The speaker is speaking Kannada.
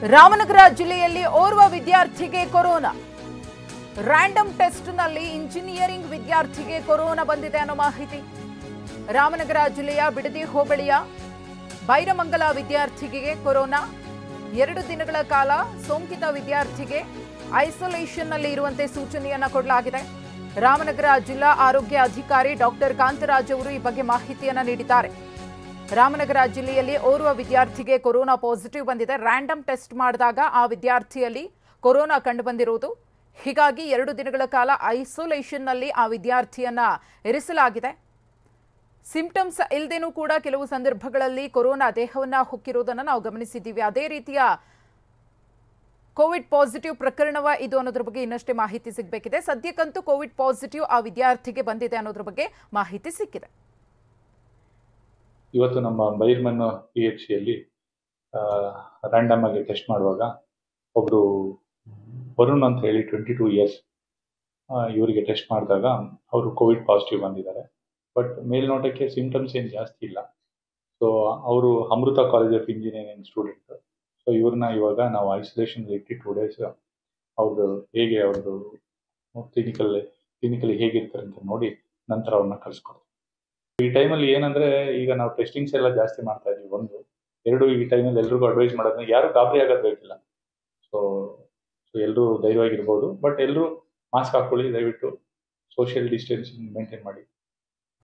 ರಾಮನಗರ ಜಿಲ್ಲೆಯಲ್ಲಿ ಓರ್ವ ವಿದ್ಯಾರ್ಥಿಗೆ ಕೊರೋನಾ. ರ್ಯಾಂಡಮ್ ಟೆಸ್ಟ್ನಲ್ಲಿ ಇಂಜಿನಿಯರಿಂಗ್ ವಿದ್ಯಾರ್ಥಿಗೆ ಕೊರೋನಾ ಬಂದಿದೆ ಅನ್ನೋ ಮಾಹಿತಿ. ರಾಮನಗರ ಜಿಲ್ಲೆಯ ಬಿಡದಿ ಹೋಬಳಿಯ ಬೈರಮಂಗಲ ವಿದ್ಯಾರ್ಥಿಗೆ ಕೊರೋನಾ. 2 ದಿನಗಳ ಕಾಲ ಸೋಂಕಿತ ವಿದ್ಯಾರ್ಥಿಗೆ ಐಸೋಲೇಷನ್ನಲ್ಲಿ ಇರುವಂತೆ ಸೂಚನೆಯನ್ನ ಕೊಡಲಾಗಿದೆ. ರಾಮನಗರ ಜಿಲ್ಲಾ ಆರೋಗ್ಯ ಅಧಿಕಾರಿ ಡಾಕ್ಟರ್ ಕಾಂತರಾಜ್ ಅವರು ಈ ಬಗ್ಗೆ ಮಾಹಿತಿಯನ್ನ ನೀಡಿದ್ದಾರೆ. ರಾಮನಗರ ಜಿಲ್ಲೆಯಲ್ಲಿ ಓರ್ವ ವಿದ್ಯಾರ್ಥಿಗೆ ಕೊರೋನಾ ಪಾಸಿಟಿವ್ ಬಂದಿದೆ. ರ್ಯಾಂಡಮ್ ಟೆಸ್ಟ್ ಮಾಡಿದಾಗ ಆ ವಿದ್ಯಾರ್ಥಿಯಲ್ಲಿ ಕೊರೋನಾ ಕಂಡುಬಂದಿರುವುದು. ಹೀಗಾಗಿ 2 ದಿನಗಳ ಕಾಲ ಐಸೋಲೇಷನ್ನಲ್ಲಿ ಆ ವಿದ್ಯಾರ್ಥಿಯನ್ನ ಇರಿಸಲಾಗಿದೆ. ಸಿಂಪ್ಟಮ್ಸ್ ಇಲ್ಲದೇನೂ ಕೂಡ ಕೆಲವು ಸಂದರ್ಭಗಳಲ್ಲಿ ಕೊರೋನಾ ದೇಹವನ್ನ ಹೊಕ್ಕಿರುವುದನ್ನು ನಾವು ಗಮನಿಸಿದ್ದೀವಿ. ಅದೇ ರೀತಿಯ ಕೋವಿಡ್ ಪಾಸಿಟಿವ್ ಪ್ರಕರಣವ ಇದು ಅನ್ನೋದ್ರ ಬಗ್ಗೆ ಇನ್ನಷ್ಟೇ ಮಾಹಿತಿ ಸಿಗಬೇಕಿದೆ. ಸದ್ಯಕ್ಕಂತೂ ಕೋವಿಡ್ ಪಾಸಿಟಿವ್ ಆ ವಿದ್ಯಾರ್ಥಿಗೆ ಬಂದಿದೆ ಅನ್ನೋದ್ರ ಬಗ್ಗೆ ಮಾಹಿತಿ ಸಿಕ್ಕಿದೆ. ಇವತ್ತು ನಮ್ಮ ಬೈರ್ಮನ್ PHCಯಲ್ಲಿ ರ್ಯಾಂಡಮ್ ಆಗಿ ಟೆಸ್ಟ್ ಮಾಡುವಾಗ ಒಬ್ರು ವರುಣ್ ಅಂತ ಹೇಳಿ 22 ಇಯರ್ಸ್ ಇವರಿಗೆ ಟೆಸ್ಟ್ ಮಾಡಿದಾಗ ಅವರು ಕೋವಿಡ್ ಪಾಸಿಟಿವ್ ಬಂದಿದ್ದಾರೆ. ಬಟ್ ಮೇಲ್ನೋಟಕ್ಕೆ ಸಿಂಪ್ಟಮ್ಸ್ ಏನು ಜಾಸ್ತಿ ಇಲ್ಲ. ಸೊ ಅವರು Amrita college of engineering student. So ಇವ್ರನ್ನ ಇವಾಗ ನಾವು ಐಸೋಲೇಷನ್ ಇಟ್ಟು 2 ಡೇಸ್ ಅವ್ರದ್ದು ಹೇಗೆ ಅವ್ರದ್ದು ಕ್ಲಿನಿಕಲಿ ಹೇಗಿರ್ತಾರೆ ಅಂತ ನೋಡಿ ನಂತರ ಅವ್ರನ್ನ ಕಳಿಸ್ಕೊಡ್ತೀವಿ. ಈ ಟೈಮಲ್ಲಿ ಏನಂದ್ರೆ ಈಗ ನಾವು ಟೆಸ್ಟಿಂಗ್ಸ್ ಎಲ್ಲ ಜಾಸ್ತಿ ಮಾಡ್ತಾ ಇದೀವಿ. 1, 2 ಈ ಟೈಮಲ್ಲಿ ಎಲ್ರಿಗೂ ಅಡ್ವೈಸ್ ಮಾಡೋದ್ರೆ ಯಾರು ಗಾಬರಿ ಆಗೋದು ಬೇಕಿಲ್ಲ. ಸೊ ಎಲ್ಲರೂ ಧೈರ್ಯವಾಗಿರ್ಬೋದು. ಬಟ್ ಎಲ್ಲರೂ ಮಾಸ್ಕ್ ಹಾಕೊಳ್ಳಿ, ದಯವಿಟ್ಟು ಸೋಷಿಯಲ್ ಡಿಸ್ಟೆನ್ಸಿಂಗ್ ಮೇಂಟೈನ್ ಮಾಡಿ.